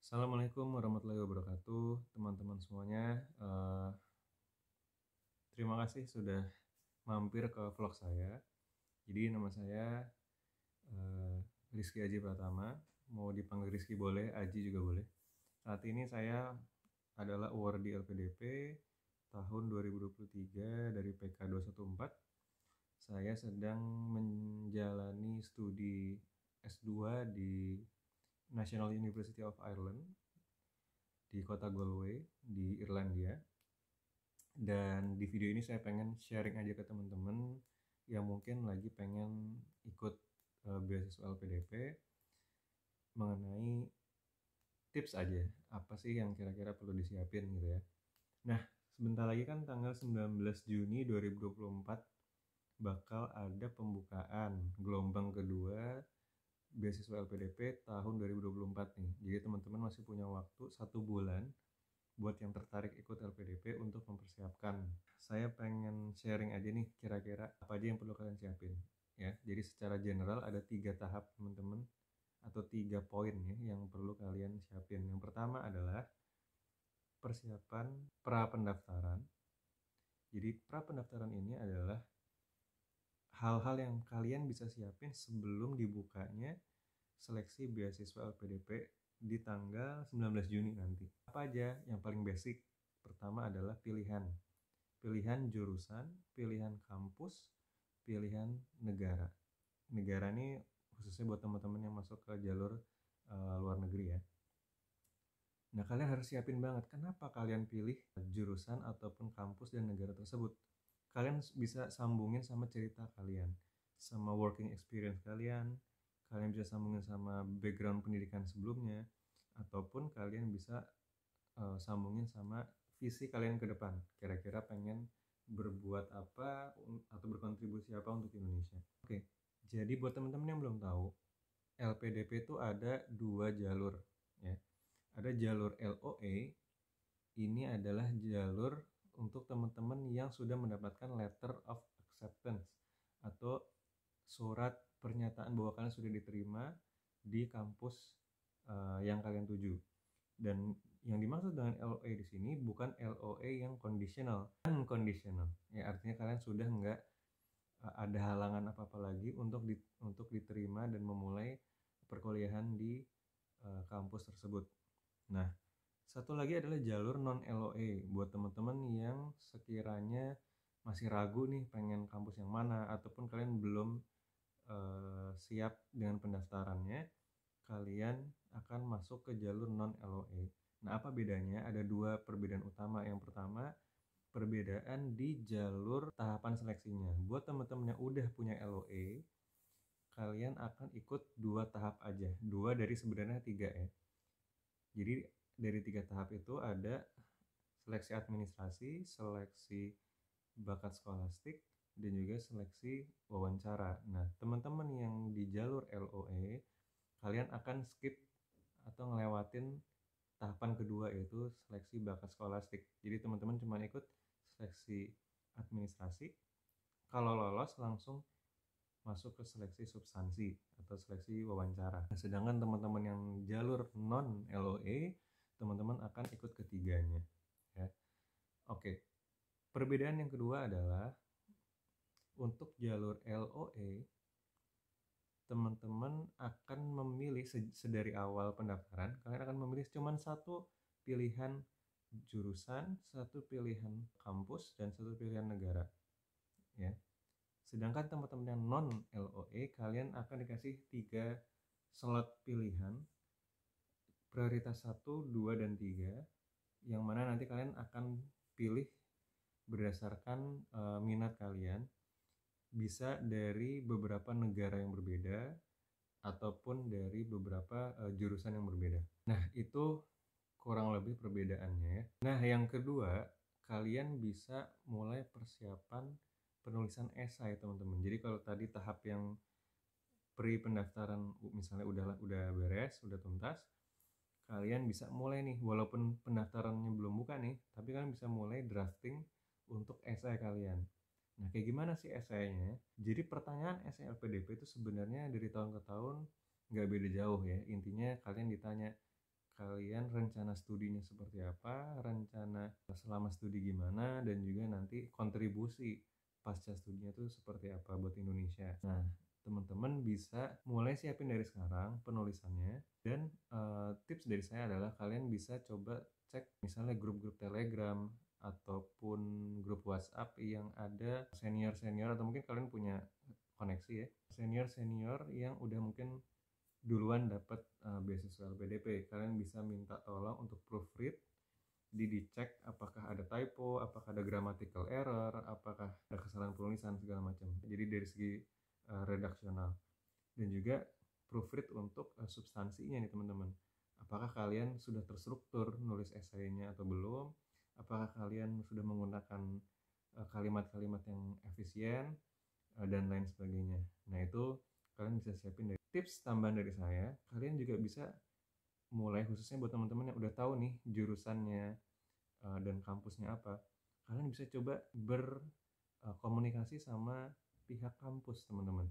Assalamualaikum warahmatullahi wabarakatuh, teman-teman semuanya. Terima kasih sudah mampir ke vlog saya. Jadi nama saya Rizky Aji Pratama. Mau dipanggil Rizky boleh, Aji juga boleh. Saat ini saya adalah awardee LPDP tahun 2023 dari PK 214. Saya sedang menjalani studi S2 di National University of Ireland di kota Galway di Irlandia. Dan di video ini saya pengen sharing aja ke teman-teman yang mungkin lagi pengen ikut beasiswa LPDP mengenai tips aja apa sih yang kira-kira perlu disiapin gitu ya. Nah, sebentar lagi kan tanggal 19 Juni 2024 bakal ada pembukaan gelombang kedua beasiswa LPDP tahun 2024 nih. Jadi teman-teman masih punya waktu 1 bulan buat yang tertarik ikut LPDP untuk mempersiapkan. Saya pengen sharing aja nih kira-kira apa aja yang perlu kalian siapin ya. Jadi secara general ada 3 tahap teman-teman atau 3 poin ya yang perlu kalian siapin. Yang pertama adalah persiapan pra pendaftaran. Jadi pra pendaftaran ini adalah hal-hal yang kalian bisa siapin sebelum dibukanya seleksi beasiswa LPDP di tanggal 19 Juni nanti. Apa aja yang paling basic? Pertama adalah pilihan jurusan, pilihan kampus, pilihan negara. Negara ini khususnya buat teman-teman yang masuk ke jalur luar negeri ya. Nah, kalian harus siapin banget kenapa kalian pilih jurusan ataupun kampus dan negara tersebut. Kalian bisa sambungin sama cerita kalian, sama working experience kalian bisa sambungin sama background pendidikan sebelumnya, ataupun kalian bisa sambungin sama visi kalian ke depan. Kira-kira pengen berbuat apa atau berkontribusi apa untuk Indonesia. Oke, jadi buat teman-teman yang belum tahu, LPDP itu ada 2 jalur ya. Ada jalur LOA, ini adalah jalur untuk teman-teman yang sudah mendapatkan letter of acceptance atau surat pernyataan bahwa kalian sudah diterima di kampus yang kalian tuju. Dan yang dimaksud dengan LOA di sini bukan LOA yang conditional, unconditional. Ya, artinya kalian sudah nggak ada halangan apa-apa lagi untuk diterima dan memulai perkuliahan di kampus tersebut. Nah, satu lagi adalah jalur non LOA buat teman-teman yang sekiranya masih ragu nih pengen kampus yang mana ataupun kalian belum siap dengan pendaftarannya, kalian akan masuk ke jalur non LOA. Nah, apa bedanya? Ada 2 perbedaan utama. Yang pertama, perbedaan di jalur tahapan seleksinya. Buat teman-teman yang udah punya LOA, kalian akan ikut 2 tahap aja. 2 dari sebenarnya 3 ya. Jadi dari 3 tahap itu ada seleksi administrasi, seleksi bakat skolastik, dan juga seleksi wawancara. Nah, teman-teman yang di jalur LOA, kalian akan skip atau ngelewatin tahapan kedua, yaitu seleksi bakat skolastik. Jadi teman-teman cuma ikut seleksi administrasi. Kalau lolos langsung masuk ke seleksi substansi atau seleksi wawancara. Nah, sedangkan teman-teman yang jalur non LOA, teman-teman akan ikut ketiganya ya. Oke. Perbedaan yang kedua adalah untuk jalur LOA, teman-teman akan memilih sedari awal pendaftaran, kalian akan memilih cuma 1 pilihan jurusan, 1 pilihan kampus, dan 1 pilihan negara ya. Sedangkan teman-teman yang non LOA, kalian akan dikasih 3 slot pilihan, prioritas 1, 2, dan 3, yang mana nanti kalian akan pilih berdasarkan minat kalian. Bisa dari beberapa negara yang berbeda ataupun dari beberapa jurusan yang berbeda. Nah, itu kurang lebih perbedaannya ya. Nah, yang kedua, kalian bisa mulai persiapan penulisan esai teman-teman. Jadi kalau tadi tahap yang pre-pendaftaran misalnya udah beres, udah tuntas, kalian bisa mulai nih, walaupun pendaftarannya belum buka nih, tapi kalian bisa mulai drafting untuk esai kalian. Nah, kayak gimana sih esainya? Jadi pertanyaan esai LPDP itu sebenarnya dari tahun ke tahun nggak beda jauh ya. Intinya kalian ditanya, kalian rencana studinya seperti apa, rencana selama studi gimana, dan juga nanti kontribusi pasca studinya itu seperti apa buat Indonesia. Nah, teman-teman bisa mulai siapin dari sekarang penulisannya, dan tips dari saya adalah kalian bisa coba cek misalnya grup-grup Telegram ataupun grup WhatsApp yang ada senior-senior, atau mungkin kalian punya koneksi ya, senior-senior yang udah mungkin duluan dapat beasiswa LPDP. Kalian bisa minta tolong untuk proofread, dicek apakah ada typo, apakah ada grammatical error, apakah ada kesalahan penulisan segala macam. Jadi dari segi redaksional, dan juga proofread untuk substansinya nih teman-teman. Apakah kalian sudah terstruktur nulis esainya atau belum? Apakah kalian sudah menggunakan kalimat-kalimat yang efisien dan lain sebagainya. Nah, itu kalian bisa siapin. Dari tips tambahan dari saya, kalian juga bisa mulai, khususnya buat teman-teman yang udah tahu nih jurusannya dan kampusnya apa, kalian bisa coba berkomunikasi sama pihak kampus teman-teman.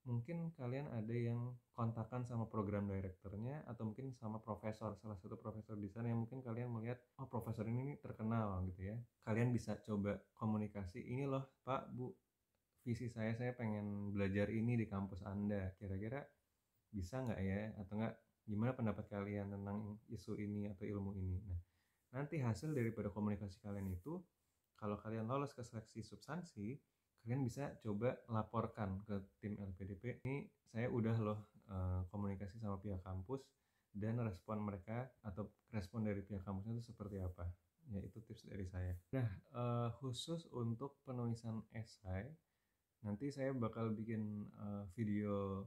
Mungkin kalian ada yang kontakan sama program direkturnya, atau mungkin sama profesor, salah satu profesor di sana yang mungkin kalian melihat, oh profesor ini terkenal gitu ya. Kalian bisa coba komunikasi, ini loh Pak, Bu, visi saya pengen belajar ini di kampus Anda, kira-kira bisa nggak ya, atau nggak gimana pendapat kalian tentang isu ini atau ilmu ini. Nah, nanti hasil daripada komunikasi kalian itu, kalau kalian lolos ke seleksi substansi, kalian bisa coba laporkan ke tim LPDP, ini saya udah loh komunikasi sama pihak kampus, dan respon mereka atau respon dari pihak kampusnya itu seperti apa. Ya, itu tips dari saya. Nah, khusus untuk penulisan esai, nanti saya bakal bikin video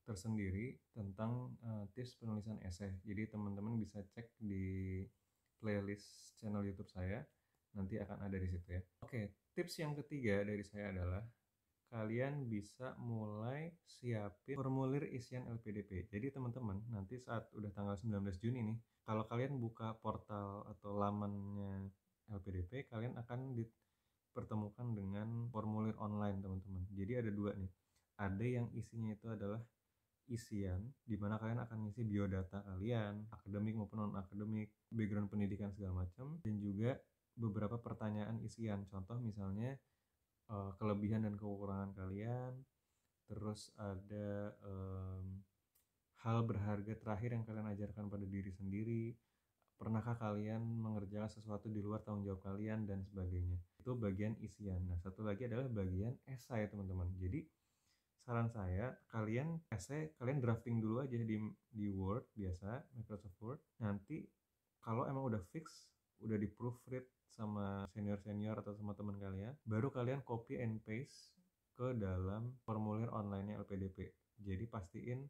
tersendiri tentang tips penulisan esai. Jadi teman-teman bisa cek di playlist channel YouTube saya, nanti akan ada di situ ya. Oke, tips yang ketiga dari saya adalah kalian bisa mulai siapin formulir isian LPDP. Jadi teman-teman, nanti saat udah tanggal 19 Juni nih, kalau kalian buka portal atau lamannya LPDP, kalian akan dipertemukan dengan formulir online teman-teman. Jadi ada dua nih. Ada yang isinya itu adalah isian, di mana kalian akan ngisi biodata kalian, akademik maupun non-akademik, background pendidikan segala macam, dan juga beberapa pertanyaan isian. Contoh misalnya kelebihan dan kekurangan kalian, terus ada hal berharga terakhir yang kalian ajarkan pada diri sendiri, pernahkah kalian mengerjakan sesuatu di luar tanggung jawab kalian, dan sebagainya. Itu bagian isian. Nah, satu lagi adalah bagian esai teman-teman. Jadi saran saya, kalian esai kalian drafting dulu aja di Word biasa, Microsoft Word. Nanti kalau emang udah fix, udah di proofread sama senior-senior atau sama teman kalian, baru kalian copy and paste ke dalam formulir online-nya LPDP. Jadi pastiin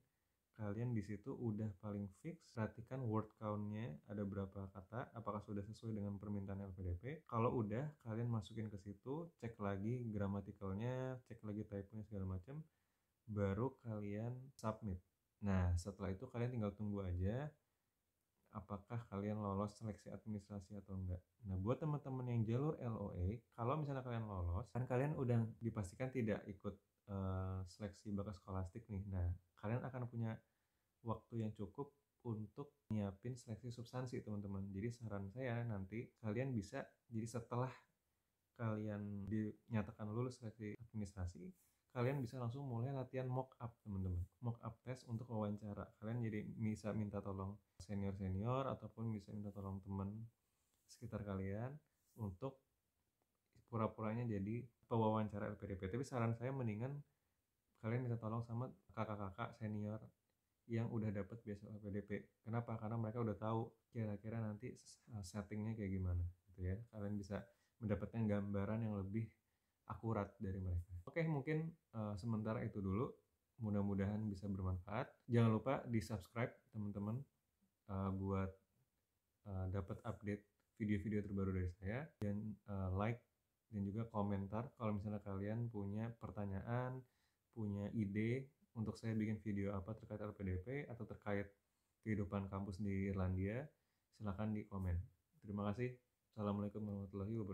kalian di situ udah paling fix, perhatikan word count-nya ada berapa kata, apakah sudah sesuai dengan permintaan LPDP. Kalau udah, kalian masukin ke situ, cek lagi gramaticalnya, cek lagi typo-nya segala macam, baru kalian submit. Nah, setelah itu kalian tinggal tunggu aja apakah kalian lolos seleksi administrasi atau enggak. Nah, buat teman-teman yang jalur LOA, kalau misalnya kalian lolos, kan kalian udah dipastikan tidak ikut seleksi bakat skolastik nih. Nah, kalian akan punya waktu yang cukup untuk nyiapin seleksi substansi teman-teman. Jadi saran saya nanti kalian bisa, jadi setelah kalian dinyatakan lulus seleksi administrasi, kalian bisa langsung mulai latihan mock up teman-teman. Mock up test untuk wawancara. Kalian jadi bisa minta tolong senior-senior ataupun bisa minta tolong teman sekitar kalian untuk pura-puranya jadi pewawancara LPDP. Tapi saran saya mendingan kalian minta tolong sama kakak-kakak senior yang udah dapat beasiswa LPDP. Kenapa? Karena mereka udah tahu kira-kira nanti settingnya kayak gimana gitu ya. Kalian bisa mendapatkan gambaran yang lebih akurat dari mereka. Oke, mungkin sementara itu dulu. Mudah-mudahan bisa bermanfaat. Jangan lupa di subscribe teman-teman buat dapat update video-video terbaru dari saya, dan like dan juga komentar kalau misalnya kalian punya pertanyaan, punya ide untuk saya bikin video apa terkait LPDP atau terkait kehidupan kampus di Irlandia. Silahkan di komen. Terima kasih. Assalamualaikum warahmatullahi wabarakatuh.